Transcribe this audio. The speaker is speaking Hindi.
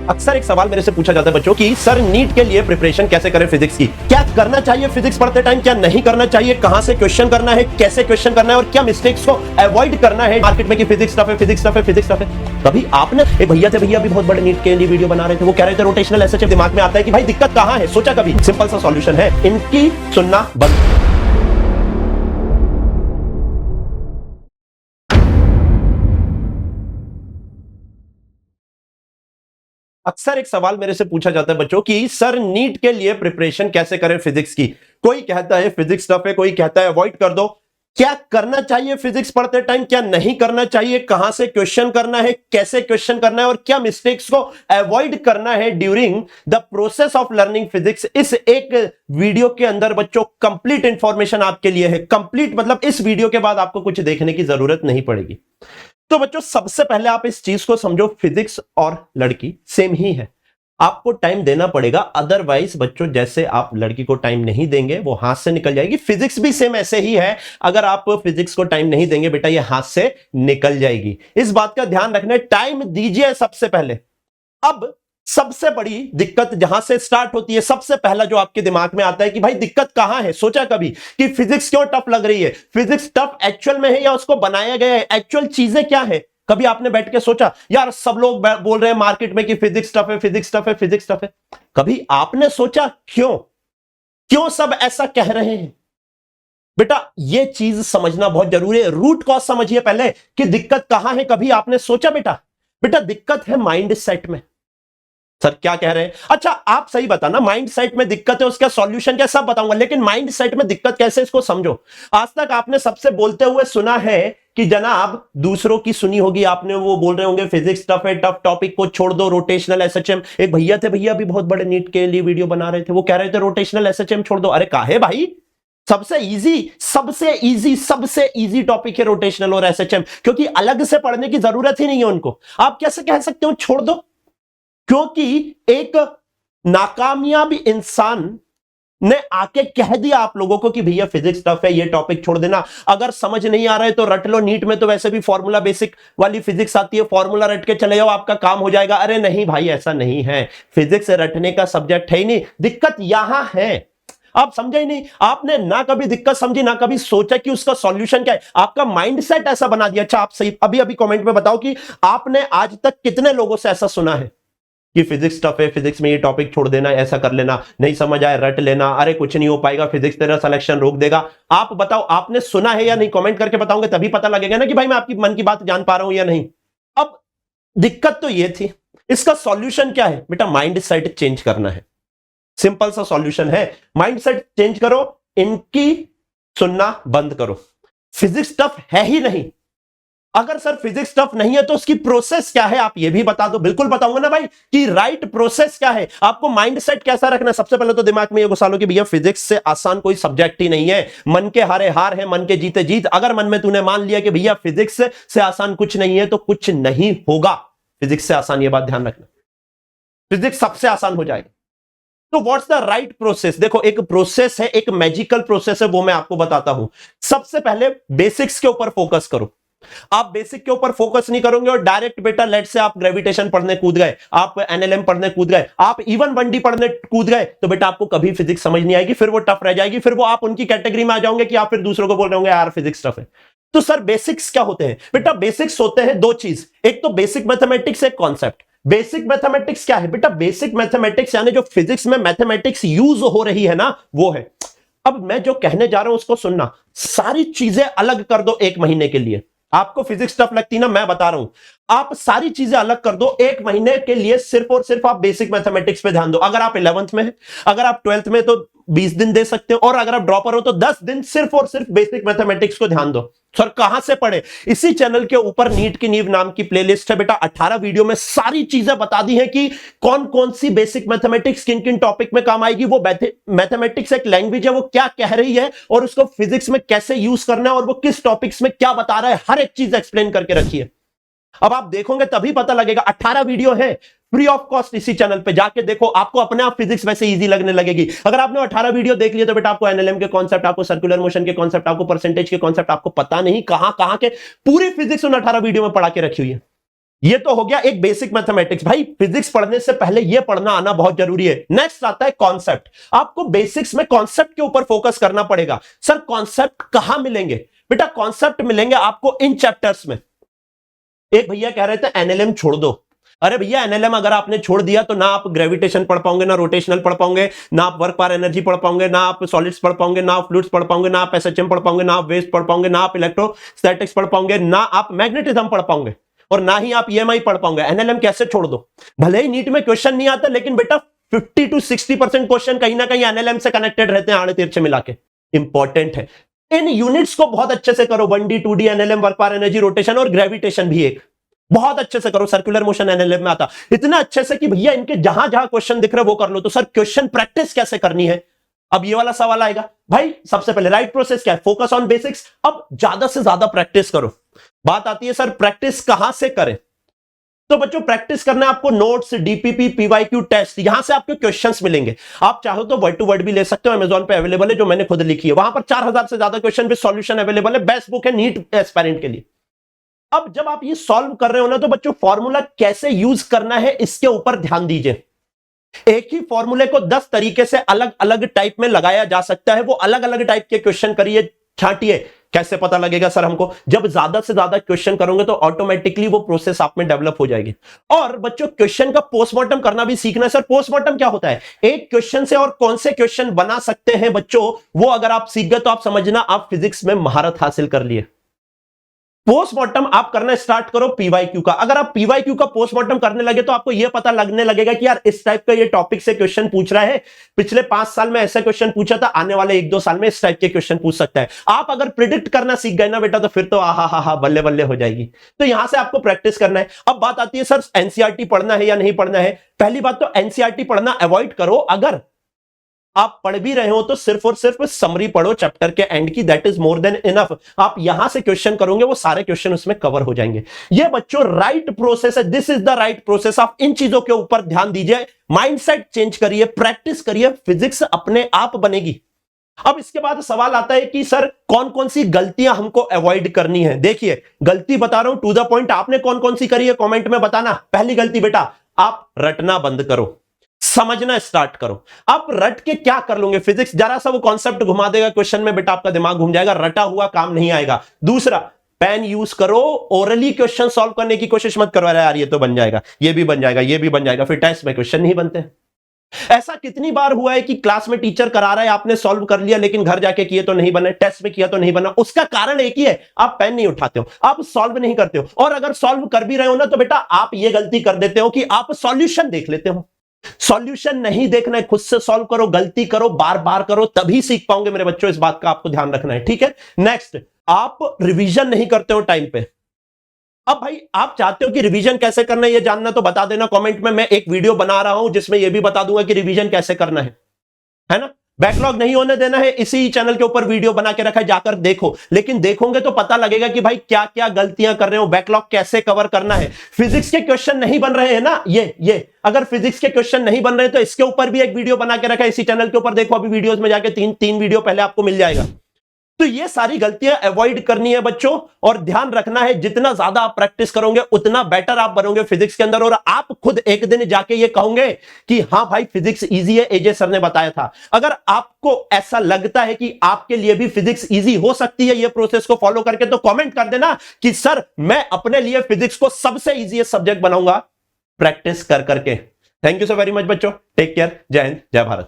अक्सर एक सवाल मेरे से पूछा जाता है बच्चों की सर नीट के लिए प्रिपरेशन कैसे करें फिजिक्स की, क्या करना चाहिए फिजिक्स पढ़ते टाइम, क्या नहीं करना चाहिए, कहां से क्वेश्चन करना है, कैसे क्वेश्चन करना है और क्या मिस्टेक्स को अवॉइड करना है। मार्केट में कि फिजिक्स टफ है, फिजिक्स टफ है, फिजिक्स टफ है। कभी आपने एक भैया थे, भैया भी बहुत बड़े नीट के लिए वीडियो बना रहे थे, वो कह रहे थे रोटेशनल एसएचएफ, दिमाग में आता है कि भाई दिक्कत कहां है, सोचा कभी? सिंपल सा सॉल्यूशन है, इनकी सुनना बंद। अक्सर एक सवाल मेरे से पूछा जाता है बच्चों की सर नीट के लिए प्रिपरेशन कैसे करें फिजिक्स की। कोई कहता है फिजिक्स टफ है, कोई कहता है अवॉइड कर दो। क्या करना चाहिए फिजिक्स पढ़ते टाइम, क्या नहीं करना चाहिए, कहां से क्वेश्चन करना है, कैसे क्वेश्चन करना है और क्या मिस्टेक्स को अवॉइड करना है during the process of learning physics. इस एक वीडियो के अंदर बच्चों कंप्लीट इंफॉर्मेशन आपके लिए है। कंप्लीट मतलब इस वीडियो के बाद आपको कुछ देखने की जरूरत नहीं पड़ेगी। तो बच्चों सबसे पहले आप इस चीज को समझो, फिजिक्स और लड़की सेम ही है, आपको टाइम देना पड़ेगा। अदरवाइज बच्चों जैसे आप लड़की को टाइम नहीं देंगे वो हाथ से निकल जाएगी। फिजिक्स भी सेम ऐसे ही है, अगर आप फिजिक्स को टाइम नहीं देंगे बेटा ये हाथ से निकल जाएगी। इस बात का ध्यान रखना, टाइम दीजिए सबसे पहले। अब सबसे बड़ी दिक्कत जहां से स्टार्ट होती है, सबसे पहला जो आपके दिमाग में आता है कि भाई दिक्कत कहां है। सोचा कभी कि फिजिक्स क्यों टफ लग रही है? फिजिक्स टफ एक्चुअल में है या उसको बनाया गया है? एक्चुअल चीजें क्या है? कभी आपने बैठ के सोचा यार सब लोग बोल रहे हैं मार्केट में कि फिजिक्स टफ है, फिजिक्स टफ है, फिजिक्स टफ है। कभी आपने सोचा क्यों क्यों सब ऐसा कह रहे हैं? बेटा ये चीज समझना बहुत जरूरी है। रूट कॉज समझिए पहले कि दिक्कत कहां है। कभी आपने सोचा बेटा दिक्कत है माइंड सेट में। सर क्या कह रहे हैं? अच्छा आप सही बताना, माइंड सेट में दिक्कत है, उसका सॉल्यूशन क्या, सब बताऊंगा, लेकिन माइंड सेट में दिक्कत कैसे इसको समझो। आज तक आपने सबसे बोलते हुए सुना है कि जनाब दूसरों की सुनी होगी आपने, वो बोल रहे होंगे फिजिक्स टफ है, टफ टॉपिक को छोड़ दो, रोटेशनल एसएचएम। एक भैया थे, भैया भी बहुत बड़े नीट के लिए वीडियो बना रहे थे, वो कह रहे थे रोटेशनल एसएचएम छोड़ दो। अरे काहे भाई, सबसे इजी टॉपिक है रोटेशनल और एसएचएम, क्योंकि अलग से पढ़ने की जरूरत ही नहीं है उनको। आप कैसे कह सकते हो छोड़ दो? क्योंकि एक नाकामयाब इंसान ने आके कह दिया आप लोगों को कि भैया फिजिक्स टफ है, ये टॉपिक छोड़ देना, अगर समझ नहीं आ रहा है तो रट लो। नीट में तो वैसे भी फॉर्मूला बेसिक वाली फिजिक्स आती है, फॉर्मूला रट के चले जाओ, आपका काम हो जाएगा। अरे नहीं भाई ऐसा नहीं है, फिजिक्स रटने का सब्जेक्ट है ही नहीं। दिक्कत यहां है, आप समझे ही नहीं। आपने ना कभी दिक्कत समझी, ना कभी सोचा कि उसका सॉल्यूशन क्या है। आपका माइंडसेट ऐसा बना दिया। अच्छा आप सही अभी कमेंट में बताओ कि आपने आज तक कितने लोगों से ऐसा सुना है कि फिजिक्स टफ है, फिजिक्स में ये टॉपिक छोड़ देना, ऐसा कर लेना, नहीं समझ आए रट लेना, अरे कुछ नहीं हो पाएगा, फिजिक्स तेरा सिलेक्शन रोक देगा। आप बताओ आपने सुना है या नहीं? कमेंट करके बताओगे तभी पता लगेगा ना कि भाई मैं आपकी मन की बात जान पा रहा हूं या नहीं। अब दिक्कत तो ये थी, इसका सॉल्यूशन क्या है? बेटा माइंड सेट चेंज करना है। सिंपल सा सॉल्यूशन है, माइंड सेट चेंज करो, इनकी सुनना बंद करो। फिजिक्स टफ है ही नहीं। अगर सर फिजिक्स टफ नहीं है तो उसकी प्रोसेस क्या है आप ये भी बता दो। बिल्कुल बताऊंगा ना भाई कि राइट प्रोसेस क्या है। आपको माइंडसेट कैसा रखना है? सबसे पहले तो दिमाग में ये घुसा लो कि भैया फिजिक्स से आसान कोई सब्जेक्ट ही नहीं है, मन के हारे हार है, मन के जीते जीत। अगर मन में तूने मान लिया कि भैया फिजिक्स से आसान कुछ नहीं है तो कुछ नहीं होगा फिजिक्स से आसान, ये बात ध्यान रखना। फिजिक्स सबसे आसान हो जाएगा। तो व्हाट्स द राइट प्रोसेस? देखो एक प्रोसेस है, एक मैजिकल प्रोसेस है, वो मैं आपको बताता हूं। सबसे पहले बेसिक्स के ऊपर फोकस करो। आप बेसिक के ऊपर फोकस नहीं करोगे और डायरेक्ट बेटा लेट से आप ग्रेविटेशन पढ़ने कूद गए, आप एनएलएम पढ़ने कूद गए, आप इवन 1D पढ़ने कूद गए, तो बेटा आपको कभी फिजिक्स समझ नहीं आएगी, फिर वो टफ रह जाएगी, फिर वो आप उनकी कैटेगरी में आ जाओगे कि आप फिर दूसरों को बोल रहे होंगे यार फिजिक्स टफ है। तो सर बेसिक्स क्या होते हैं? बेटा बेसिक्स होते हैं दो चीज, एक तो बेसिक मैथमेटिक्स, एक कॉन्सेप्ट। बेसिक मैथमेटिक्स क्या है? बेटा बेसिक मैथमेटिक्स यानी जो फिजिक्स में मैथमेटिक्स यूज हो रही है ना, वो है। अब मैं जो कहने जा रहा हूं उसको सुनना, सारी चीजें अलग कर दो एक महीने के लिए। आपको फिजिक्स टफ लगती ना, मैं बता रहा हूं, आप सारी चीजें अलग कर दो एक महीने के लिए, सिर्फ और सिर्फ आप बेसिक मैथमेटिक्स पे ध्यान दो। अगर आप 11th में हैं, अगर आप 12th में तो 20 दिन दे सकते हो, और अगर आप ड्रॉपर हो तो 10 दिन सिर्फ और सिर्फ बेसिक मैथमेटिक्स को ध्यान दो। सर कहां से पढ़े? इसी चैनल के ऊपर नीट की नींव नाम की प्लेलिस्ट है बेटा, 18 वीडियो में सारी चीजें बता दी है कि कौन कौन सी बेसिक मैथमेटिक्स किन किन टॉपिक में काम आएगी। वो मैथमेटिक्स एक लैंग्वेज है, वो क्या कह रही है और उसको फिजिक्स में कैसे यूज करना है और वो किस टॉपिक्स में क्या बता रहा है, हर एक चीज एक्सप्लेन करके रखी है। अब आप देखोगे तभी पता लगेगा। 18 वीडियो है फ्री ऑफ कॉस्ट, इसी चैनल पे जाके देखो, आपको अपने आप फिजिक्स वैसे इजी लगने लगेगी। अगर आपने 18 वीडियो देख लिया तो बेटा आपको एनएलएम के कॉन्सेप्ट, आपको सर्कुलर मोशन के कॉन्सेप्ट, आपको परसेंटेज के कॉन्सेप्ट, आपको पता नहीं कहां कहां के पूरी फिजिक्स उन 18 वीडियो में पढ़ा के रखी हुई है। ये तो हो गया एक बेसिक मैथमेटिक्स। भाई फिजिक्स पढ़ने से पहले ये पढ़ना आना बहुत जरूरी है। नेक्स्ट आता है कॉन्सेप्ट। आपको बेसिक्स में कॉन्सेप्ट के ऊपर फोकस करना पड़ेगा। सर कॉन्सेप्ट कहां मिलेंगे? बेटा कॉन्सेप्ट मिलेंगे आपको इन चैप्टर्स में। एक भैया कह रहे थे एनएलएम छोड़ दो। अरे भैया एनएलएम अगर आपने छोड़ दिया तो ना आप ग्रेविटेशन पढ़ पाओगे, ना रोटेशनल पढ़ पाओगे, ना आप वर्क पावर एनर्जी पढ़ पाओगे, ना आप सॉलिड्स पढ़ पाओगे, ना आप फ्लूइड्स पढ़ पाओगे, ना आप एसएचएम पढ़ पाओगे, ना आप वेस्ट पढ़ पाओगे, ना आप इलेक्ट्रोस्टैटिक्स पढ़ पाओगे, ना आप मैग्नेटिज्म पढ़ पाओगे, और ना ही आप ईएमआई पढ़ पाओगे। एनएलएम कैसे छोड़ दो? भले ही नीट में क्वेश्चन नहीं आता, लेकिन बेटा 50 to 60% क्वेश्चन कहीं ना कहीं एनएलएम से कनेक्टेड रहते हैं, आड़े तिरछे मिला के। इंपॉर्टेंट है। इन यूनिट्स को बहुत अच्छे से करो। 1D 2D NLM, work power energy, rotation और ग्रेविटेशन भी एक बहुत अच्छे से करो। सर्कुलर मोशन एनएलएम में आता इतना अच्छे से कि भैया इनके जहां जहां क्वेश्चन दिख रहे वो कर लो। तो सर क्वेश्चन प्रैक्टिस कैसे करनी है? अब ये वाला सवाल आएगा। भाई सबसे पहले राइट प्रोसेस क्या है? Focus on basics. अब ज्यादा से ज्यादा प्रैक्टिस करो। बात आती है सर प्रैक्टिस कहां से करें? तो बच्चों प्रैक्टिस करना है आपको नोट्स, डीपीपी, पीवाईक्यू टेस्ट, यहां से आपको क्वेश्चंस मिलेंगे। आप चाहो तो वर्ड टू वर्ड भी ले सकते हो, अमेजॉन पे अवेलेबल है, जो मैंने खुद लिखी है। वहां पर 4000 से ज्यादा क्वेश्चन पे सॉल्यूशन अवेलेबल है। बेस्ट बुक है नीट एस्पायरेंट के लिए। अब जब आप ये सॉल्व कर रहे हो ना, तो बच्चों फॉर्मूला कैसे यूज करना है इसके ऊपर ध्यान दीजिए। एक ही फॉर्मूले को 10 तरीके से अलग अलग टाइप में लगाया जा सकता है। वो अलग अलग टाइप के क्वेश्चन करिए, छांटिए। कैसे पता लगेगा सर हमको? जब ज्यादा से ज्यादा क्वेश्चन करोगे तो ऑटोमेटिकली वो प्रोसेस आप में डेवलप हो जाएगी। और बच्चों क्वेश्चन का पोस्टमार्टम करना भी सीखना है। सर पोस्टमार्टम क्या होता है? एक क्वेश्चन से और कौन से क्वेश्चन बना सकते हैं बच्चों, वो अगर आप सीख गए तो आप समझना आप फिजिक्स में महारत हासिल कर लिए। पोस्टमार्टम आप करना स्टार्ट करो पीवाईक्यू का। अगर आप पीवाईक्यू का पोस्टमार्टम करने लगे तो आपको यह पता लगने लगेगा कि यार इस टाइप का ये टॉपिक से क्वेश्चन पूछ रहा है, पिछले 5 साल में ऐसा क्वेश्चन पूछा था, आने वाले 1-2 साल में इस टाइप के क्वेश्चन पूछ सकता है। आप अगर प्रिडिक्ट करना सीख गए ना बेटा, तो फिर तो आहा बल्ले बल्ले हो जाएगी। तो यहां से आपको प्रैक्टिस करना है। अब बात आती है सर एनसीईआरटी पढ़ना है या नहीं पढ़ना है। पहली बात तो एनसीईआरटी पढ़ना अवॉइड करो। अगर आप पढ़ भी रहे हो तो सिर्फ और सिर्फ समरी पढ़ो चैप्टर के एंड की, that is more than enough. आप यहां से क्वेश्चन करोगे वो सारे क्वेश्चन उसमें कवर हो जाएंगे। ये बच्चों राइट प्रोसेस है, this is the right process. आप इन चीजों के ऊपर ध्यान दीजिए, माइंडसेट चेंज करिए, प्रैक्टिस करिए, फिजिक्स अपने आप बनेगी। अब इसके बाद सवाल आता है कि सर कौन कौन सी गलतियां हमको अवॉइड करनी है। देखिए गलती बता रहा हूं टू द पॉइंट, आपने कौन कौन सी करी है कमेंट में बताना। पहली गलती बेटा, आप रटना बंद करो, समझना स्टार्ट करो। आप रट के क्या कर लोगे? फिजिक्स जरा सा वो कॉन्सेप्ट घुमा देगा क्वेश्चन में, बेटा आपका दिमाग घूम जाएगा, रटा हुआ काम नहीं आएगा। दूसरा, पेन यूज करो, ओरली क्वेश्चन सॉल्व करने की कोशिश मत करो। अरे यार ये तो बन जाएगा, ये भी बन जाएगा, ये भी बन जाएगा, फिर टेस्ट में क्वेश्चन नहीं बनते। ऐसा कितनी बार हुआ है कि क्लास में टीचर करा रहा है, आपने सॉल्व कर लिया, लेकिन घर जाके किए तो नहीं बने, टेस्ट में किया तो नहीं बना। उसका कारण एक ही है, आप पेन नहीं उठाते हो, आप सॉल्व नहीं करते हो। और अगर सॉल्व कर भी रहे हो ना, तो बेटा आप ये गलती कर देते हो कि आप सॉल्यूशन देख लेते हो। सॉल्यूशन नहीं देखना है, खुद से सॉल्व करो, गलती करो, बार बार करो, तभी सीख पाओगे मेरे बच्चों। इस बात का आपको ध्यान रखना है, ठीक है। नेक्स्ट, आप रिवीजन नहीं करते हो टाइम पे। अब भाई आप चाहते हो कि रिवीजन कैसे करना है ये जानना, तो बता देना कमेंट में। मैं एक वीडियो बना रहा हूं जिसमें यह भी बता दूंगा कि रिवीजन कैसे करना है ना। बैकलॉग नहीं होने देना है, इसी चैनल के ऊपर वीडियो बना के रखा है, जाकर देखो। लेकिन देखोगे तो पता लगेगा कि भाई क्या क्या गलतियां कर रहे हो, बैकलॉग कैसे कवर करना है। फिजिक्स के क्वेश्चन नहीं बन रहे हैं ना, ये अगर फिजिक्स के क्वेश्चन नहीं बन रहे तो इसके ऊपर भी एक वीडियो बना के रखा है, इसी चैनल के ऊपर देखो। अभी वीडियोस में जाके तीन वीडियो पहले आपको मिल जाएगा। तो ये सारी गलतियां अवॉइड करनी है बच्चों, और ध्यान रखना है जितना ज्यादा आप प्रैक्टिस करोगे उतना बेटर आप बनोगे फिजिक्स के अंदर। और आप खुद एक दिन जाके ये कहोगे कि हां भाई फिजिक्स इजी है, एजे सर ने बताया था। अगर आपको ऐसा लगता है कि आपके लिए भी फिजिक्स इजी हो सकती है ये प्रोसेस को फॉलो करके, तो कमेंट कर देना कि सर मैं अपने लिए फिजिक्स को सबसे इजीएस्ट सब्जेक्ट बनाऊंगा प्रैक्टिस कर करके। Thank you so very much बच्चों, टेक केयर, जय हिंद, जय भारत।